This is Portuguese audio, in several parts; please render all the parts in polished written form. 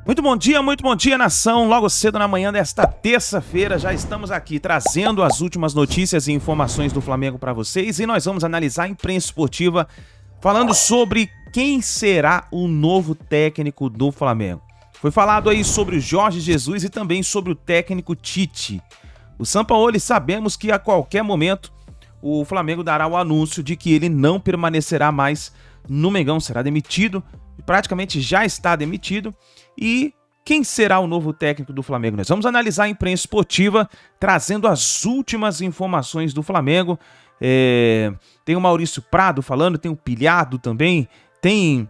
Muito bom dia, nação. Logo cedo na manhã desta terça-feira, já estamos aqui trazendo as últimas notícias e informações do Flamengo para vocês e nós vamos analisar a imprensa esportiva falando sobre quem será o novo técnico do Flamengo. Foi falado aí sobre o Jorge Jesus e também sobre o técnico Tite. O Sampaoli, sabemos que a qualquer momento o Flamengo dará o anúncio de que ele não permanecerá mais no Mengão, será demitido, praticamente já está demitido. E quem será o novo técnico do Flamengo? Nós vamos analisar a imprensa esportiva, trazendo as últimas informações do Flamengo. Tem o Maurício Prado falando, tem o Pilhado também, tem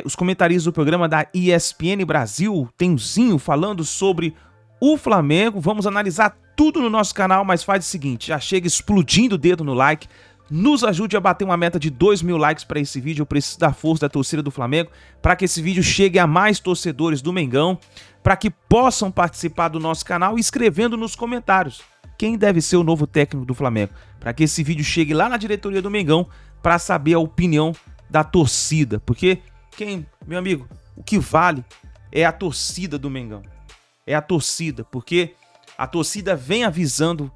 os comentaristas do programa da ESPN Brasil, tem o Zinho falando sobre o Flamengo. Vamos analisar tudo no nosso canal, mas faz o seguinte, já chega explodindo o dedo no like, nos ajude a bater uma meta de 2.000 likes para esse vídeo. Eu preciso da força da torcida do Flamengo para que esse vídeo chegue a mais torcedores do Mengão, para que possam participar do nosso canal escrevendo nos comentários quem deve ser o novo técnico do Flamengo, para que esse vídeo chegue lá na diretoria do Mengão para saber a opinião da torcida, porque meu amigo, o que vale é a torcida do Mengão, é a torcida, porque a torcida vem avisando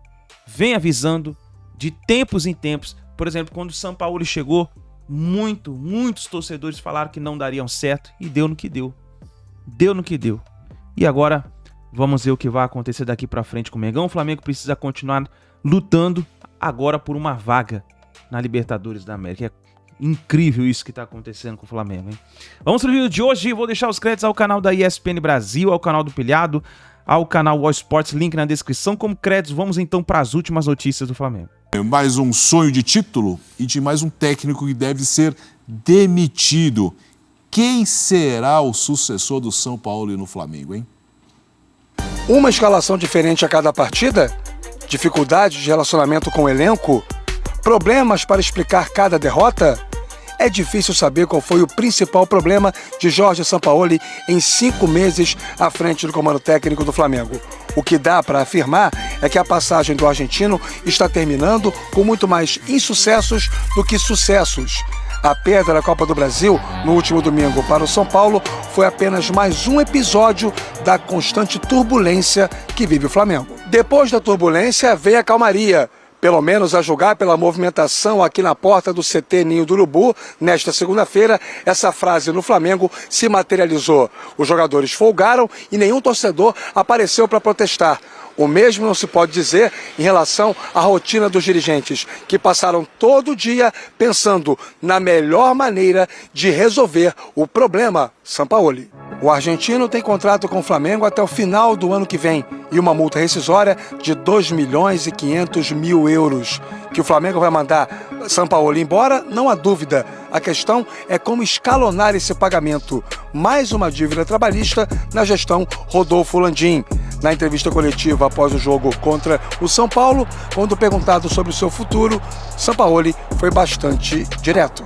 de tempos em tempos. Por exemplo, quando o Sampaoli chegou, muitos torcedores falaram que não dariam certo e deu no que deu. Deu no que deu. E agora, vamos ver o que vai acontecer daqui pra frente com o Mengão. O Flamengo precisa continuar lutando agora por uma vaga na Libertadores da América. É incrível isso que tá acontecendo com o Flamengo, hein? Vamos pro vídeo de hoje. Vou deixar os créditos ao canal da ESPN Brasil, ao canal do Pilhado, ao canal All Sports, link na descrição. Como créditos, vamos então para as últimas notícias do Flamengo. Mais um sonho de título e de mais um técnico que deve ser demitido. Quem será o sucessor do Sampaoli no Flamengo, hein? Uma escalação diferente a cada partida? Dificuldades de relacionamento com o elenco? Problemas para explicar cada derrota? É difícil saber qual foi o principal problema de Jorge Sampaoli em 5 meses à frente do comando técnico do Flamengo. O que dá para afirmar é que a passagem do argentino está terminando com muito mais insucessos do que sucessos. A perda da Copa do Brasil no último domingo para o São Paulo foi apenas mais um episódio da constante turbulência que vive o Flamengo. Depois da turbulência vem a calmaria. Pelo menos a julgar pela movimentação aqui na porta do CT Ninho do Urubu, nesta segunda-feira, essa frase no Flamengo se materializou. Os jogadores folgaram e nenhum torcedor apareceu para protestar. O mesmo não se pode dizer em relação à rotina dos dirigentes, que passaram todo dia pensando na melhor maneira de resolver o problema Sampaoli. O argentino tem contrato com o Flamengo até o final do ano que vem e uma multa rescisória de 2.500.000 euros. Que o Flamengo vai mandar Sampaoli embora, não há dúvida. A questão é como escalonar esse pagamento. Mais uma dívida trabalhista na gestão Rodolfo Landim. Na entrevista coletiva após o jogo contra o São Paulo, quando perguntado sobre o seu futuro, Sampaoli foi bastante direto.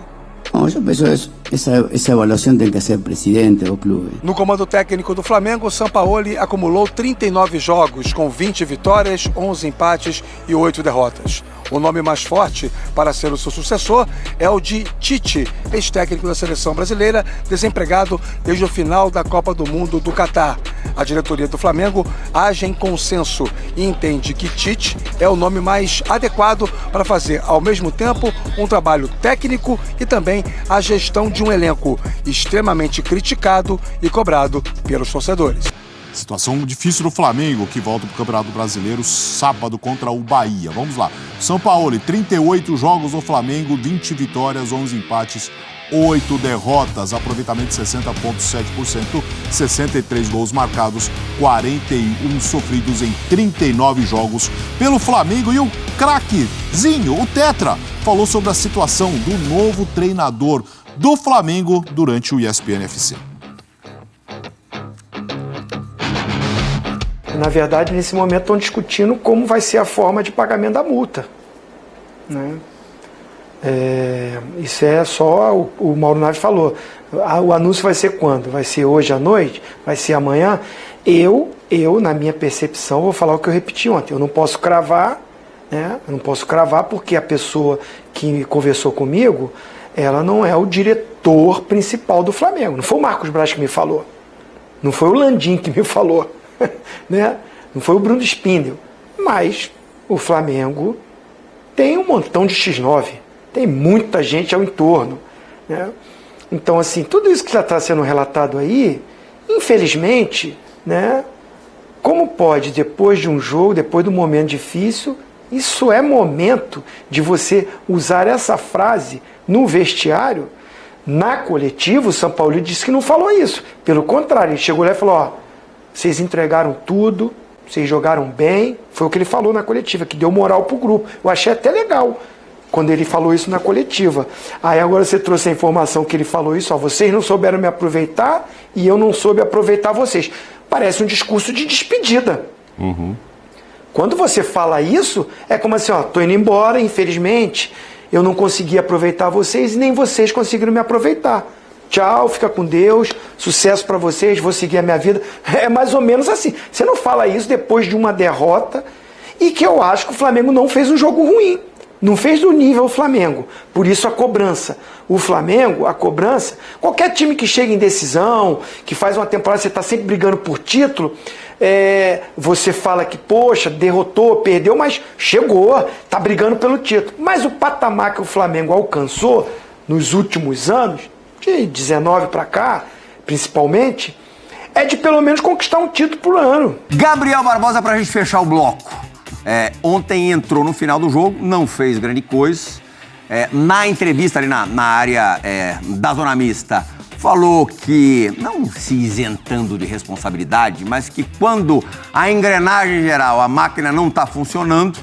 Eu penso essa avaliação tem que ser presidente do clube. No comando técnico do Flamengo, Sampaoli acumulou 39 jogos, com 20 vitórias, 11 empates e 8 derrotas. O nome mais forte para ser o seu sucessor é o de Tite, ex-técnico da seleção brasileira, desempregado desde o final da Copa do Mundo do Catar. A diretoria do Flamengo age em consenso e entende que Tite é o nome mais adequado para fazer, ao mesmo tempo, um trabalho técnico e também a gestão de um elenco extremamente criticado e cobrado pelos torcedores. Situação difícil do Flamengo, que volta para o Campeonato Brasileiro sábado contra o Bahia. Vamos lá. Sampaoli, 38 jogos no Flamengo, 20 vitórias, 11 empates, 8 derrotas, aproveitamento de 60,7%, 63 gols marcados, 41 sofridos em 39 jogos pelo Flamengo. E o craquezinho, o Tetra, falou sobre a situação do novo treinador do Flamengo durante o ESPN FC. Na verdade, nesse momento estão discutindo como vai ser a forma de pagamento da multa, né? Isso é só o Mauro Naves falou. O anúncio vai ser quando? Vai ser hoje à noite? Vai ser amanhã? Eu, na minha percepção, vou falar o que eu repeti ontem. Eu não posso cravar, né? Eu não posso cravar porque a pessoa que conversou comigo, ela não é o diretor principal do Flamengo. Não foi o Marcos Braz que me falou. Não foi o Landim que me falou, né? Não foi o Bruno Spindel. Mas o Flamengo tem um montão de X9, tem muita gente ao entorno, né? Então, assim, tudo isso que já está sendo relatado aí, infelizmente, né? Como pode, depois de um jogo, depois de um momento difícil, isso é momento de você usar essa frase no vestiário? Na coletiva, o São Paulo disse que não falou isso. Pelo contrário, ele chegou lá e falou, ó, vocês entregaram tudo, vocês jogaram bem. Foi o que ele falou na coletiva, que deu moral pro grupo. Eu achei até legal quando ele falou isso na coletiva. Aí agora você trouxe a informação que ele falou isso, ó, vocês não souberam me aproveitar e eu não soube aproveitar vocês. Parece um discurso de despedida. Uhum. Quando você fala isso, é como assim, ó, tô indo embora, infelizmente, eu não consegui aproveitar vocês e nem vocês conseguiram me aproveitar. Tchau, fica com Deus, sucesso para vocês, vou seguir a minha vida. É mais ou menos assim. Você não fala isso depois de uma derrota e que eu acho que o Flamengo não fez um jogo ruim. Não fez do nível Flamengo. Por isso a cobrança. O Flamengo, a cobrança, qualquer time que chega em decisão, que faz uma temporada, você está sempre brigando por título, você fala que, poxa, derrotou, perdeu, mas chegou, está brigando pelo título. Mas o patamar que o Flamengo alcançou nos últimos anos, de 19 para cá, principalmente, é de pelo menos conquistar um título por ano. Gabriel Barbosa, para a gente fechar o bloco. Ontem entrou no final do jogo, não fez grande coisa. Na entrevista ali na área da zona mista, falou que, não se isentando de responsabilidade, mas que quando a engrenagem geral, a máquina não está funcionando,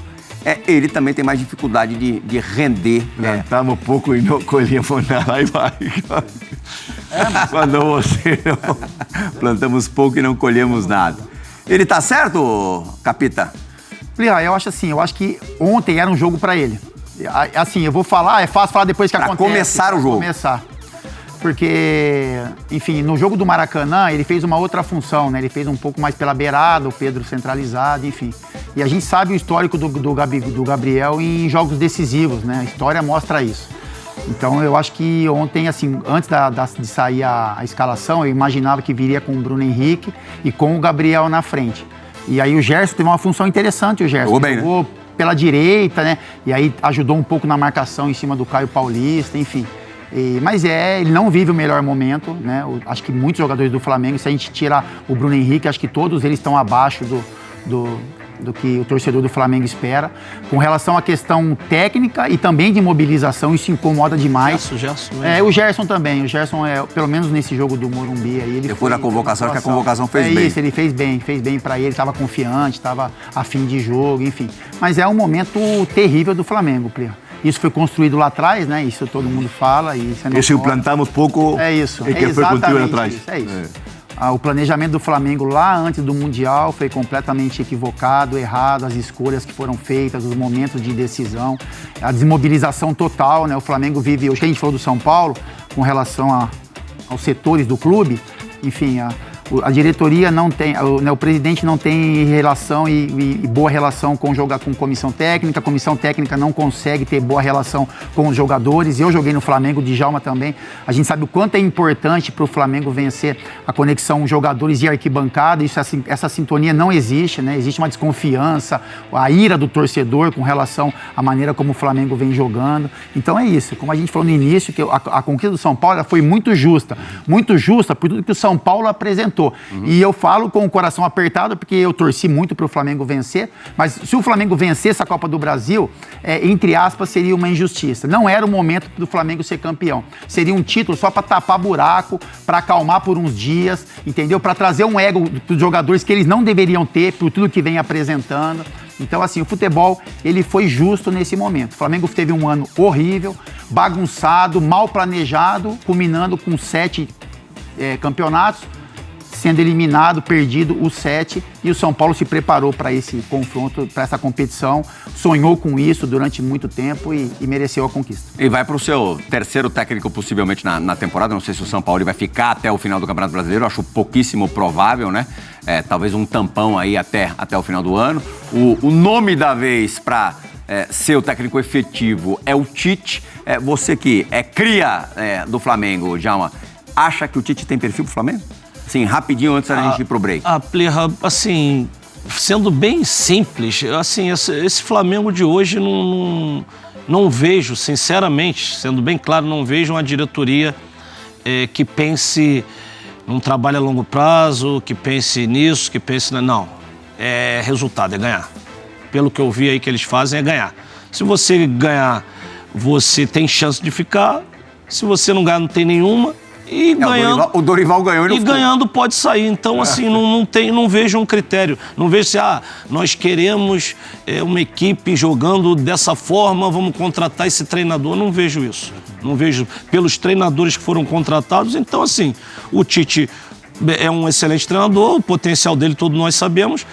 ele também tem mais dificuldade de render. Plantamos pouco e não colhemos nada. Aí vai. Quando você não... Plantamos pouco e não colhemos nada. Ele tá certo, Capita? Eu acho assim, eu acho que ontem era um jogo pra ele. Assim, eu vou falar, é fácil falar depois que pra acontece. Começar o jogo. Começar. Porque, enfim, no jogo do Maracanã, ele fez uma outra função, né? Ele fez um pouco mais pela beirada, o Pedro centralizado, enfim. E a gente sabe o histórico do Gabriel em jogos decisivos, né? A história mostra isso. Então, eu acho que ontem, assim, antes de sair a escalação, eu imaginava que viria com o Bruno Henrique e com o Gabriel na frente. E aí o Gerson teve uma função interessante, o Gerson. Jogou bem, jogou, né? Pela direita, né? E aí ajudou um pouco na marcação em cima do Caio Paulista, enfim. Mas ele não vive o melhor momento, né? Acho que muitos jogadores do Flamengo, se a gente tirar o Bruno Henrique, acho que todos eles estão abaixo do que o torcedor do Flamengo espera. Com relação à questão técnica e também de mobilização, isso incomoda demais. O Gerson. O Gerson também. O Gerson, pelo menos nesse jogo do Morumbi, aí ele foi na convocação, que a convocação fez bem. Isso, ele fez bem pra ele, estava confiante, estava a fim de jogo, enfim. Mas é um momento terrível do Flamengo, Plio. Isso foi construído lá atrás, né? Isso todo mundo fala. Esse plantamos pouco. É isso. E que foi construído atrás. Isso, é isso. O planejamento do Flamengo lá antes do Mundial foi completamente equivocado, errado, as escolhas que foram feitas, os momentos de decisão, a desmobilização total, né? O Flamengo vive, hoje que a gente falou do São Paulo, com relação aos setores do clube, enfim, a diretoria não tem, o presidente não tem relação e boa relação com comissão técnica, a comissão técnica não consegue ter boa relação com os jogadores. Eu joguei no Flamengo, o Djalma também. A gente sabe o quanto é importante para o Flamengo vencer a conexão jogadores e arquibancada. Essa sintonia não existe, né? Existe uma desconfiança, a ira do torcedor com relação à maneira como o Flamengo vem jogando. Então é isso, como a gente falou no início, que a conquista do São Paulo foi muito justa por tudo que o São Paulo apresentou. E eu falo com o coração apertado, porque eu torci muito para o Flamengo vencer, mas se o Flamengo vencesse a Copa do Brasil, entre aspas, seria uma injustiça. Não era o momento do Flamengo ser campeão. Seria um título só para tapar buraco, para acalmar por uns dias, entendeu? Para trazer um ego dos jogadores que eles não deveriam ter por tudo que vem apresentando. Então, assim, o futebol, ele foi justo nesse momento. O Flamengo teve um ano horrível, bagunçado, mal planejado, culminando com 7 campeonatos, sendo eliminado, perdido os 7, e o São Paulo se preparou para esse confronto, para essa competição, sonhou com isso durante muito tempo e mereceu a conquista. E vai para o seu terceiro técnico possivelmente na temporada, não sei se o São Paulo vai ficar até o final do Campeonato Brasileiro, acho pouquíssimo provável, né? Talvez um tampão aí até o final do ano. O nome da vez para ser o técnico efetivo é o Tite. Você que é cria do Flamengo, Djalma, acha que o Tite tem perfil pro Flamengo? Sim, rapidinho antes da gente ir pro break. Plirra, assim, sendo bem simples, assim, esse Flamengo de hoje não vejo, sinceramente, sendo bem claro, não vejo uma diretoria que pense num trabalho a longo prazo, que pense nisso, que pense... Não, é resultado, é ganhar. Pelo que eu vi aí que eles fazem, é ganhar. Se você ganhar, você tem chance de ficar. Se você não ganhar, não tem nenhuma. E ganhando, o Dorival ganhou e ganhando pode sair. Então, assim, não vejo um critério. Não vejo se nós queremos uma equipe jogando dessa forma, vamos contratar esse treinador. Não vejo isso. Não vejo pelos treinadores que foram contratados. Então, assim, o Tite é um excelente treinador, o potencial dele todos nós sabemos.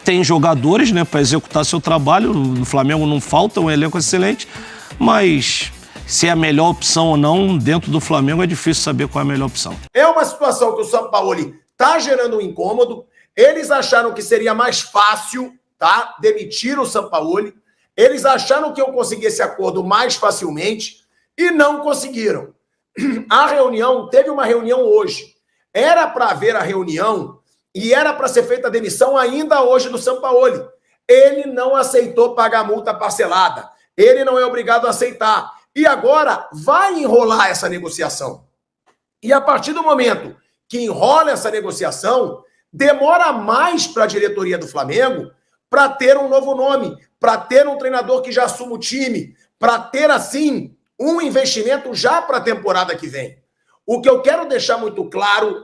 Tem jogadores, né, para executar seu trabalho. No Flamengo não falta um elenco excelente, mas se é a melhor opção ou não dentro do Flamengo é difícil saber qual é a melhor opção. É uma situação que o Sampaoli tá gerando um incômodo. Eles acharam que seria mais fácil, tá, demitir o Sampaoli. Eles acharam que eu conseguia esse acordo mais facilmente e não conseguiram. Teve uma reunião hoje. Era para haver a reunião e era para ser feita a demissão ainda hoje do Sampaoli. Ele não aceitou pagar multa parcelada. Ele não é obrigado a aceitar. E agora vai enrolar essa negociação. E a partir do momento que enrola essa negociação, demora mais para a diretoria do Flamengo para ter um novo nome, para ter um treinador que já assuma o time, para ter, assim, um investimento já para a temporada que vem. O que eu quero deixar muito claro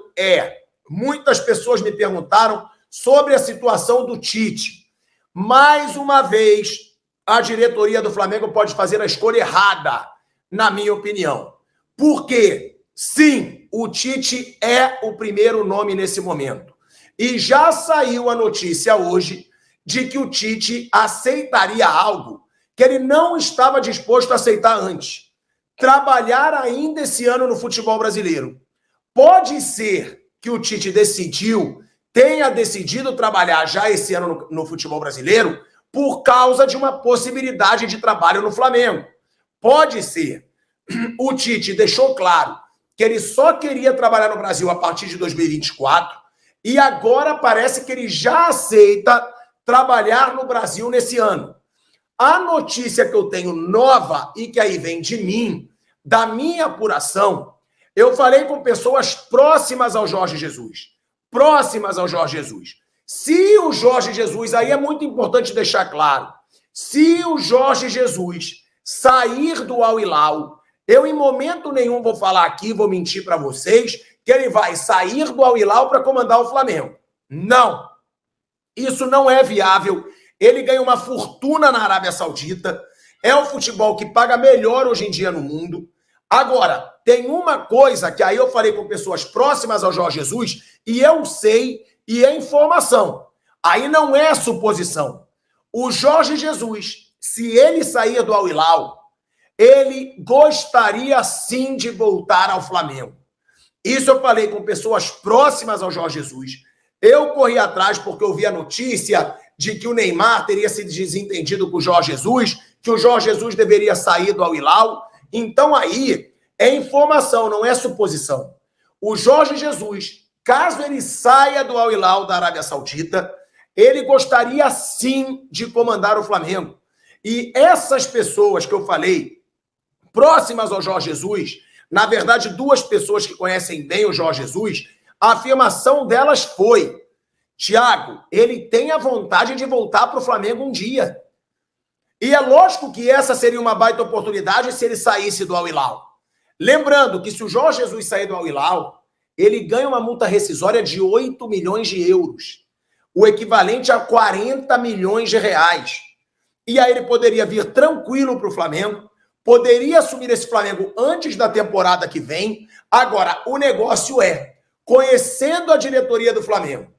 muitas pessoas me perguntaram sobre a situação do Tite. Mais uma vez, a diretoria do Flamengo pode fazer a escolha errada, na minha opinião. Porque, sim, o Tite é o primeiro nome nesse momento. E já saiu a notícia hoje de que o Tite aceitaria algo que ele não estava disposto a aceitar antes. Trabalhar ainda esse ano no futebol brasileiro. Pode ser que o Tite tenha decidido trabalhar já esse ano no futebol brasileiro por causa de uma possibilidade de trabalho no Flamengo. Pode ser. O Tite deixou claro que ele só queria trabalhar no Brasil a partir de 2024 e agora parece que ele já aceita trabalhar no Brasil nesse ano. A notícia que eu tenho nova e que aí vem de mim, da minha apuração, eu falei com pessoas próximas ao Jorge Jesus. Se o Jorge Jesus, aí é muito importante deixar claro, se o Jorge Jesus sair do Al Hilal, eu em momento nenhum vou falar aqui, vou mentir para vocês, que ele vai sair do Al Hilal para comandar o Flamengo. Não. Isso não é viável. Ele ganha uma fortuna na Arábia Saudita. É o futebol que paga melhor hoje em dia no mundo. Agora, tem uma coisa que aí eu falei com pessoas próximas ao Jorge Jesus e eu sei e é informação. Aí não é suposição. O Jorge Jesus, se ele sair do Al Hilal, ele gostaria sim de voltar ao Flamengo. Isso eu falei com pessoas próximas ao Jorge Jesus. Eu corri atrás porque eu vi a notícia de que o Neymar teria se desentendido com o Jorge Jesus, que o Jorge Jesus deveria sair do Al Hilal. Então aí é informação, não é suposição. O Jorge Jesus, caso ele saia do Al Hilal da Arábia Saudita, ele gostaria sim de comandar o Flamengo. E essas pessoas que eu falei, próximas ao Jorge Jesus, na verdade, duas pessoas que conhecem bem o Jorge Jesus, a afirmação delas foi: Thiago, ele tem a vontade de voltar para o Flamengo um dia. E é lógico que essa seria uma baita oportunidade se ele saísse do Al Hilal. Lembrando que se o Jorge Jesus sair do Al Hilal, ele ganha uma multa rescisória de 8 milhões de euros, o equivalente a 40 milhões de reais. E aí ele poderia vir tranquilo para o Flamengo, poderia assumir esse Flamengo antes da temporada que vem. Agora, o negócio é, conhecendo a diretoria do Flamengo,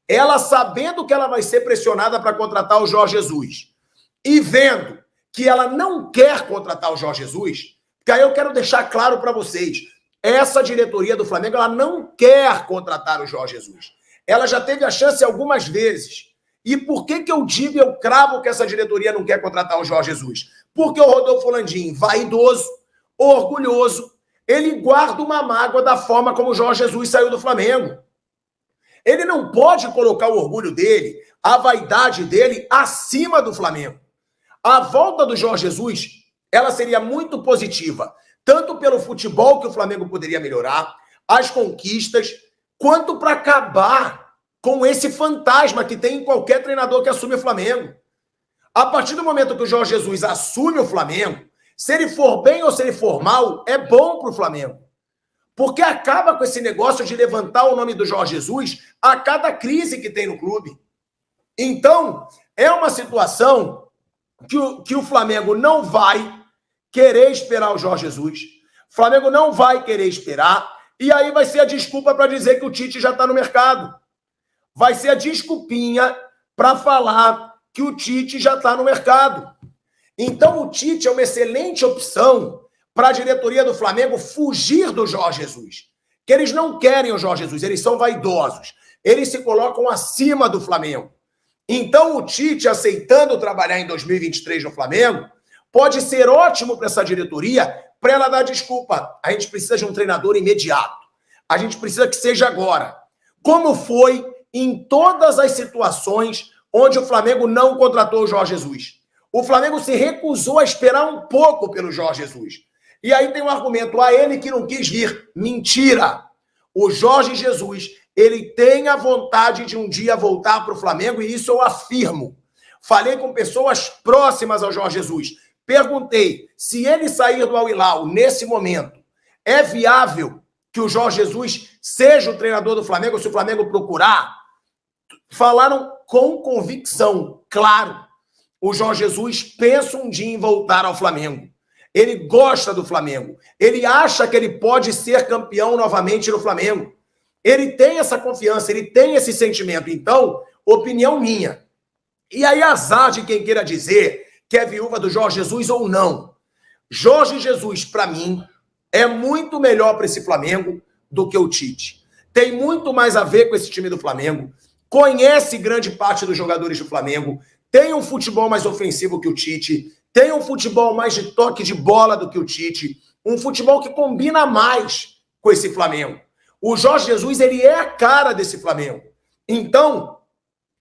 ela sabendo que ela vai ser pressionada para contratar o Jorge Jesus e vendo que ela não quer contratar o Jorge Jesus, porque aí eu quero deixar claro para vocês, essa diretoria do Flamengo, ela não quer contratar o Jorge Jesus. Ela já teve a chance algumas vezes. E por que eu digo, eu cravo que essa diretoria não quer contratar o Jorge Jesus? Porque o Rodolfo Landim, vaidoso, orgulhoso, ele guarda uma mágoa da forma como o Jorge Jesus saiu do Flamengo. Ele não pode colocar o orgulho dele, a vaidade dele, acima do Flamengo. A volta do Jorge Jesus, ela seria muito positiva, tanto pelo futebol que o Flamengo poderia melhorar, as conquistas, quanto para acabar com esse fantasma que tem em qualquer treinador que assume o Flamengo. A partir do momento que o Jorge Jesus assume o Flamengo, se ele for bem ou se ele for mal, é bom para o Flamengo. Porque acaba com esse negócio de levantar o nome do Jorge Jesus a cada crise que tem no clube. Então, é uma situação que o Flamengo não vai querer esperar o Jorge Jesus. O Flamengo não vai querer esperar. E aí vai ser a desculpa para dizer que o Tite já está no mercado. Vai ser a desculpinha para falar que o Tite já está no mercado. Então, o Tite é uma excelente opção para a diretoria do Flamengo fugir do Jorge Jesus. Que eles não querem o Jorge Jesus, eles são vaidosos. Eles se colocam acima do Flamengo. Então, o Tite, aceitando trabalhar em 2023 no Flamengo, pode ser ótimo para essa diretoria, para ela dar desculpa. A gente precisa de um treinador imediato. A gente precisa que seja agora. Como foi em todas as situações onde o Flamengo não contratou o Jorge Jesus. O Flamengo se recusou a esperar um pouco pelo Jorge Jesus. E aí tem um argumento, ele que não quis vir. Mentira! O Jorge Jesus, ele tem a vontade de um dia voltar para o Flamengo e isso eu afirmo. Falei com pessoas próximas ao Jorge Jesus. Perguntei se ele sair do Al Hilal nesse momento, é viável que o Jorge Jesus seja o treinador do Flamengo se o Flamengo procurar? Falaram com convicção, claro. O Jorge Jesus pensa um dia em voltar ao Flamengo. Ele gosta do Flamengo. Ele acha que ele pode ser campeão novamente no Flamengo. Ele tem essa confiança, ele tem esse sentimento. Então, opinião minha. E aí, azar de quem queira dizer que é viúva do Jorge Jesus ou não. Jorge Jesus, para mim, é muito melhor para esse Flamengo do que o Tite. Tem muito mais a ver com esse time do Flamengo. Conhece grande parte dos jogadores do Flamengo. Tem um futebol mais ofensivo que o Tite. Tem um futebol mais de toque de bola do que o Tite. Um futebol que combina mais com esse Flamengo. O Jorge Jesus, ele é a cara desse Flamengo. Então,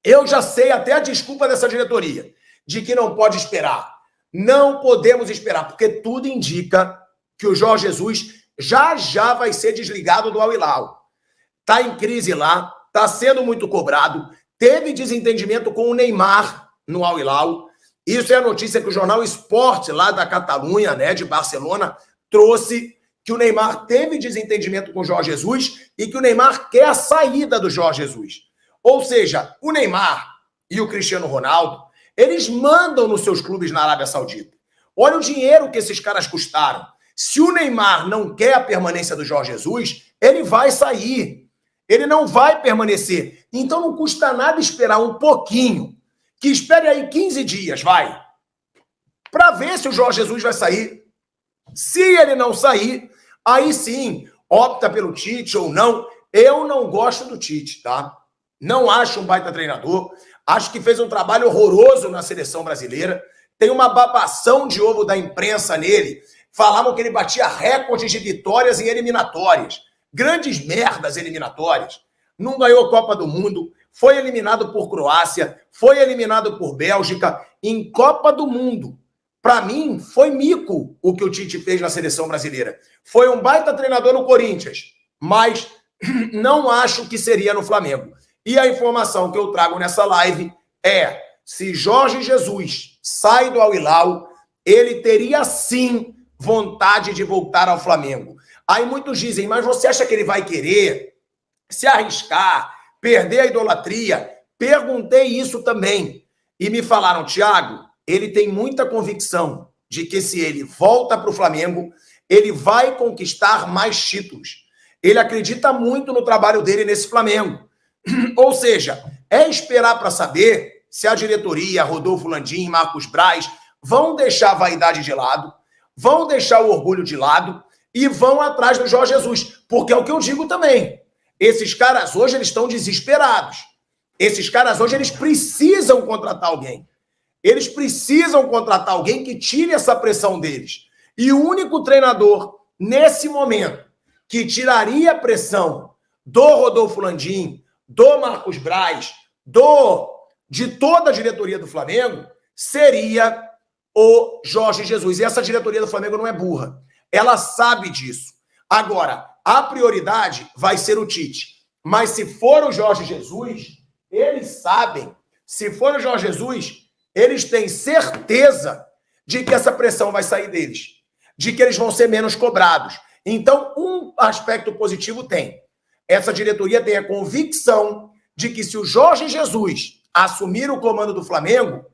eu já sei até a desculpa dessa diretoria, de que não pode esperar. Não podemos esperar, porque tudo indica que o Jorge Jesus já vai ser desligado do Al Hilal. Está em crise lá, está sendo muito cobrado, teve desentendimento com o Neymar no Al Hilal. Isso é a notícia que o jornal Sport, lá da Catalunha, né, de Barcelona, trouxe, que o Neymar teve desentendimento com o Jorge Jesus e que o Neymar quer a saída do Jorge Jesus. Ou seja, o Neymar e o Cristiano Ronaldo, eles mandam nos seus clubes na Arábia Saudita. Olha o dinheiro que esses caras custaram. Se o Neymar não quer a permanência do Jorge Jesus, ele vai sair. Ele não vai permanecer. Então não custa nada esperar um pouquinho. Que espere aí 15 dias, vai. Para ver se o Jorge Jesus vai sair. Se ele não sair, aí sim, opta pelo Tite ou não. Eu não gosto do Tite, tá? Não acho um baita treinador. Acho que fez um trabalho horroroso na seleção brasileira. Tem uma babação de ovo da imprensa nele. Falavam que ele batia recordes de vitórias em eliminatórias. Grandes merdas eliminatórias. Não ganhou Copa do Mundo. Foi eliminado por Croácia. Foi eliminado por Bélgica. Em Copa do Mundo. Para mim, foi mico o que o Tite fez na seleção brasileira. Foi um baita treinador no Corinthians. Mas não acho que seria no Flamengo. E a informação que eu trago nessa live é: se Jorge Jesus sai do Al Hilal, ele teria sim vontade de voltar ao Flamengo. Aí muitos dizem, mas você acha que ele vai querer se arriscar, perder a idolatria? Perguntei isso também. E me falaram, Thiago, ele tem muita convicção de que se ele volta para o Flamengo, ele vai conquistar mais títulos. Ele acredita muito no trabalho dele nesse Flamengo. Ou seja, é esperar para saber se a diretoria, Rodolfo Landim, Marcos Braz, vão deixar a vaidade de lado, vão deixar o orgulho de lado e vão atrás do Jorge Jesus. Porque é o que eu digo também. Esses caras hoje, eles estão desesperados. Esses caras hoje, eles precisam contratar alguém. Eles precisam contratar alguém que tire essa pressão deles. E o único treinador nesse momento, que tiraria a pressão do Rodolfo Landim, do Marcos Braz, de toda a diretoria do Flamengo, seria o Jorge Jesus. E essa diretoria do Flamengo não é burra. Ela sabe disso. Agora, a prioridade vai ser o Tite. Mas se for o Jorge Jesus, eles sabem. Se for o Jorge Jesus, eles têm certeza de que essa pressão vai sair deles. De que eles vão ser menos cobrados. Então, um aspecto positivo tem. Essa diretoria tem a convicção de que se o Jorge Jesus assumir o comando do Flamengo,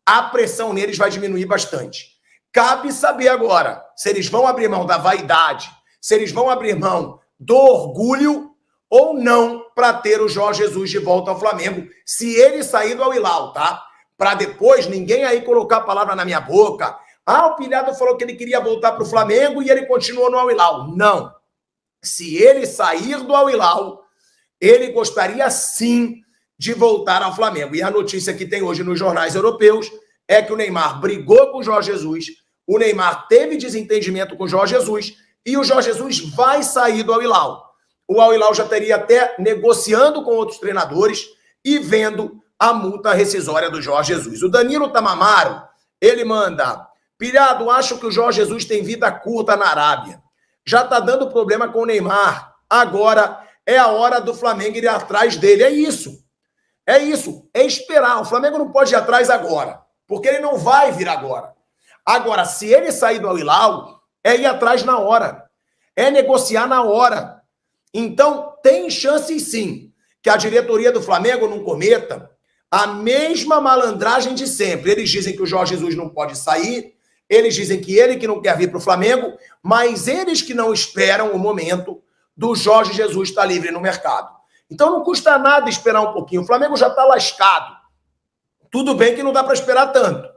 a pressão neles vai diminuir bastante. Cabe saber agora se eles vão abrir mão da vaidade, se eles vão abrir mão do orgulho ou não para ter o Jorge Jesus de volta ao Flamengo, se ele sair do Al Hilal, tá? Para depois ninguém aí colocar a palavra na minha boca. Ah, o Pilhado falou que ele queria voltar para o Flamengo e ele continuou no Al Hilal. Não. Se ele sair do Al Hilal, ele gostaria sim de voltar ao Flamengo. E a notícia que tem hoje nos jornais europeus é que o Neymar brigou com o Jorge Jesus, o Neymar teve desentendimento com o Jorge Jesus e o Jorge Jesus vai sair do Al Hilal. O Al Hilal já teria até negociando com outros treinadores e vendo a multa rescisória do Jorge Jesus. O Danilo Tamamaro, ele manda: Pilhado, acho que o Jorge Jesus tem vida curta na Arábia. Já tá dando problema com o Neymar. Agora é a hora do Flamengo ir atrás dele. É isso. É isso. É esperar. O Flamengo não pode ir atrás agora, porque ele não vai vir agora. Agora, se ele sair do Al Hilal, é ir atrás na hora. É negociar na hora. Então, tem chance sim que a diretoria do Flamengo não cometa a mesma malandragem de sempre. Eles dizem que o Jorge Jesus não pode sair, eles dizem que ele que não quer vir para o Flamengo, mas eles que não esperam o momento do Jorge Jesus estar livre no mercado. Então não custa nada esperar um pouquinho. O Flamengo já está lascado. Tudo bem que não dá para esperar tanto,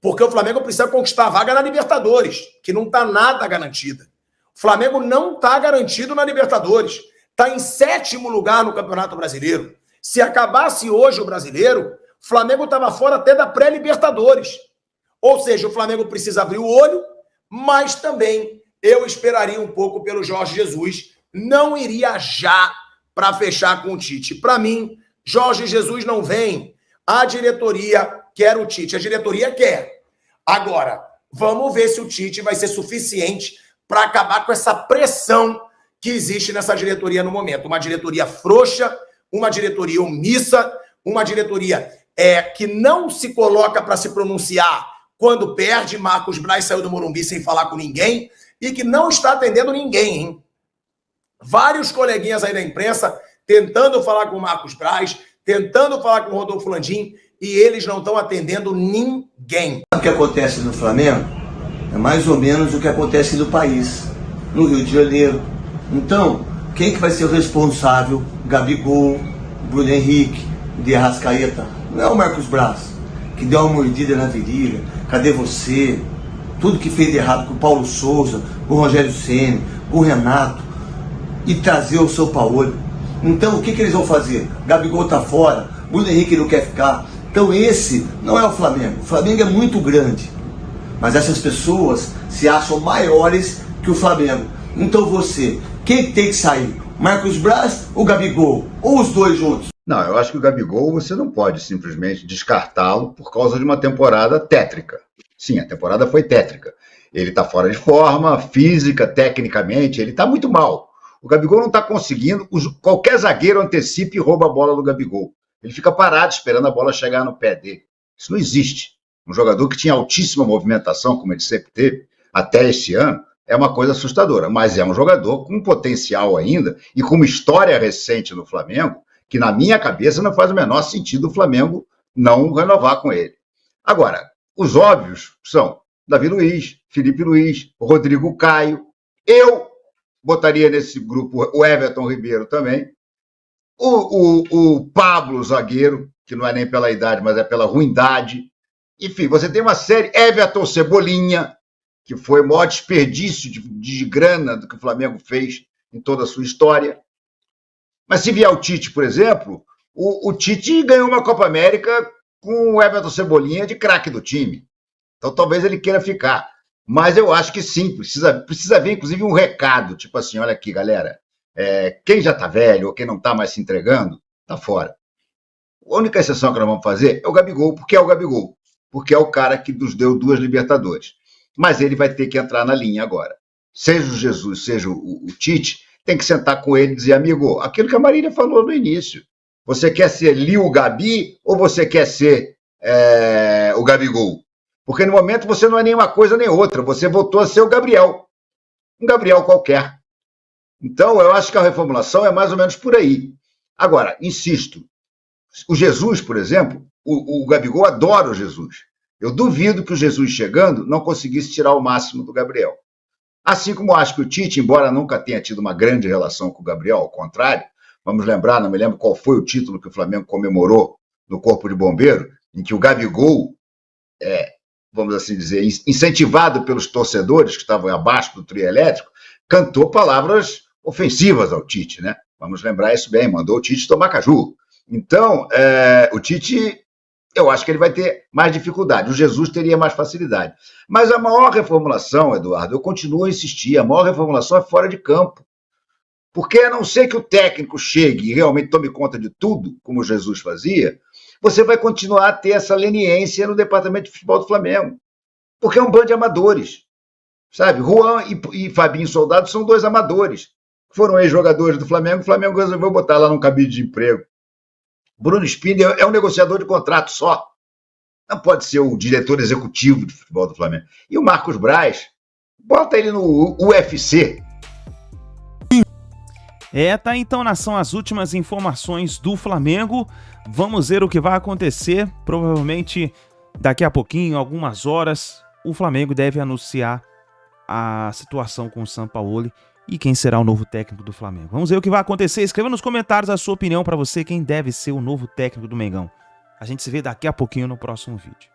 porque o Flamengo precisa conquistar a vaga na Libertadores, que não está nada garantida. O Flamengo não está garantido na Libertadores. Está em 7º lugar no Campeonato Brasileiro. Se acabasse hoje o Brasileiro, o Flamengo estava fora até da pré-Libertadores. Ou seja, o Flamengo precisa abrir o olho, mas também eu esperaria um pouco pelo Jorge Jesus. Não iria já para fechar com o Tite. Para mim, Jorge Jesus não vem. A diretoria quer o Tite. A diretoria quer. Agora, vamos ver se o Tite vai ser suficiente para acabar com essa pressão que existe nessa diretoria no momento. Uma diretoria frouxa, uma diretoria omissa, uma diretoria que não se coloca para se pronunciar quando perde. Marcos Braz saiu do Morumbi sem falar com ninguém e que não está atendendo ninguém, hein? Vários coleguinhas aí da imprensa tentando falar com o Marcos Braz, tentando falar com o Rodolfo Landim, e eles não estão atendendo ninguém. O que acontece no Flamengo é mais ou menos o que acontece no país, no Rio de Janeiro. Então, quem que vai ser o responsável? Gabigol, Bruno Henrique, de Arrascaeta? Não é o Marcos Braz, que deu uma mordida na virilha. Cadê você? Tudo que fez de errado com o Paulo Souza, com o Rogério Ceni, com o Renato, e trazer o São Paulo. Então, o que eles vão fazer? Gabigol tá fora, Bruno Henrique não quer ficar. Então, esse não é o Flamengo. O Flamengo é muito grande, mas essas pessoas se acham maiores que o Flamengo. Então, você, quem tem que sair? Marcos Braz ou Gabigol? Ou os dois juntos? Não, eu acho que o Gabigol você não pode simplesmente descartá-lo por causa de uma temporada tétrica. Sim, a temporada foi tétrica. Ele está fora de forma, física, tecnicamente, ele está muito mal. O Gabigol não está conseguindo, qualquer zagueiro antecipa e rouba a bola do Gabigol. Ele fica parado esperando a bola chegar no pé dele. Isso não existe. Um jogador que tinha altíssima movimentação, como ele sempre teve, até este ano, é uma coisa assustadora. Mas é um jogador com potencial ainda e com uma história recente no Flamengo, que na minha cabeça não faz o menor sentido o Flamengo não renovar com ele. Agora, os óbvios são Davi Luiz, Felipe Luiz, Rodrigo Caio. Eu botaria nesse grupo o Everton Ribeiro também. O Pablo, zagueiro, que não é nem pela idade, mas é pela ruindade. Enfim, você tem uma série. Everton Cebolinha, que foi o maior desperdício de grana do que o Flamengo fez em toda a sua história. Mas se vier o Tite, por exemplo, o Tite ganhou uma Copa América com o Everton Cebolinha de craque do time. Então talvez ele queira ficar. Mas eu acho que sim, precisa ver, inclusive, um recado, tipo assim, olha aqui, galera, quem já tá velho ou quem não tá mais se entregando, tá fora. A única exceção que nós vamos fazer é o Gabigol, porque é o Gabigol, porque é o cara que nos deu 2 Libertadores. Mas ele vai ter que entrar na linha agora. Seja o Jesus, seja o Tite, tem que sentar com ele e dizer, amigo, aquilo que a Marília falou no início, você quer ser Lil Gabi ou você quer ser o Gabigol? Porque no momento você não é nenhuma coisa nem outra, você voltou a ser o Gabriel, um Gabriel qualquer. Então, eu acho que a reformulação é mais ou menos por aí. Agora, insisto, o Jesus, por exemplo, o Gabigol adora o Jesus. Eu duvido que o Jesus chegando não conseguisse tirar o máximo do Gabriel. Assim como acho que o Tite, embora nunca tenha tido uma grande relação com o Gabriel, ao contrário, vamos lembrar, não me lembro qual foi o título que o Flamengo comemorou no Corpo de Bombeiro, em que o Gabigol, vamos assim dizer, incentivado pelos torcedores que estavam abaixo do trio elétrico, cantou palavras ofensivas ao Tite, né? Vamos lembrar isso bem, mandou o Tite tomar caju. Então, o Tite, eu acho que ele vai ter mais dificuldade. O Jesus teria mais facilidade. Mas a maior reformulação, Eduardo, eu continuo a insistir, a maior reformulação é fora de campo. Porque a não ser que o técnico chegue e realmente tome conta de tudo, como o Jesus fazia, você vai continuar a ter essa leniência no departamento de futebol do Flamengo. Porque é um bando de amadores. Sabe? Juan e Fabinho Soldado são 2 amadores. Foram ex-jogadores do Flamengo, o Flamengo resolveu botar lá num cabide de emprego. Bruno Spindler é um negociador de contrato só. Não pode ser o diretor executivo de futebol do Flamengo. E o Marcos Braz, bota ele no UFC. Tá então, nação, as últimas informações do Flamengo. Vamos ver o que vai acontecer. Provavelmente, daqui a pouquinho, algumas horas, o Flamengo deve anunciar a situação com o Sampaoli e quem será o novo técnico do Flamengo. Vamos ver o que vai acontecer. Escreva nos comentários a sua opinião para você, quem deve ser o novo técnico do Mengão. A gente se vê daqui a pouquinho no próximo vídeo.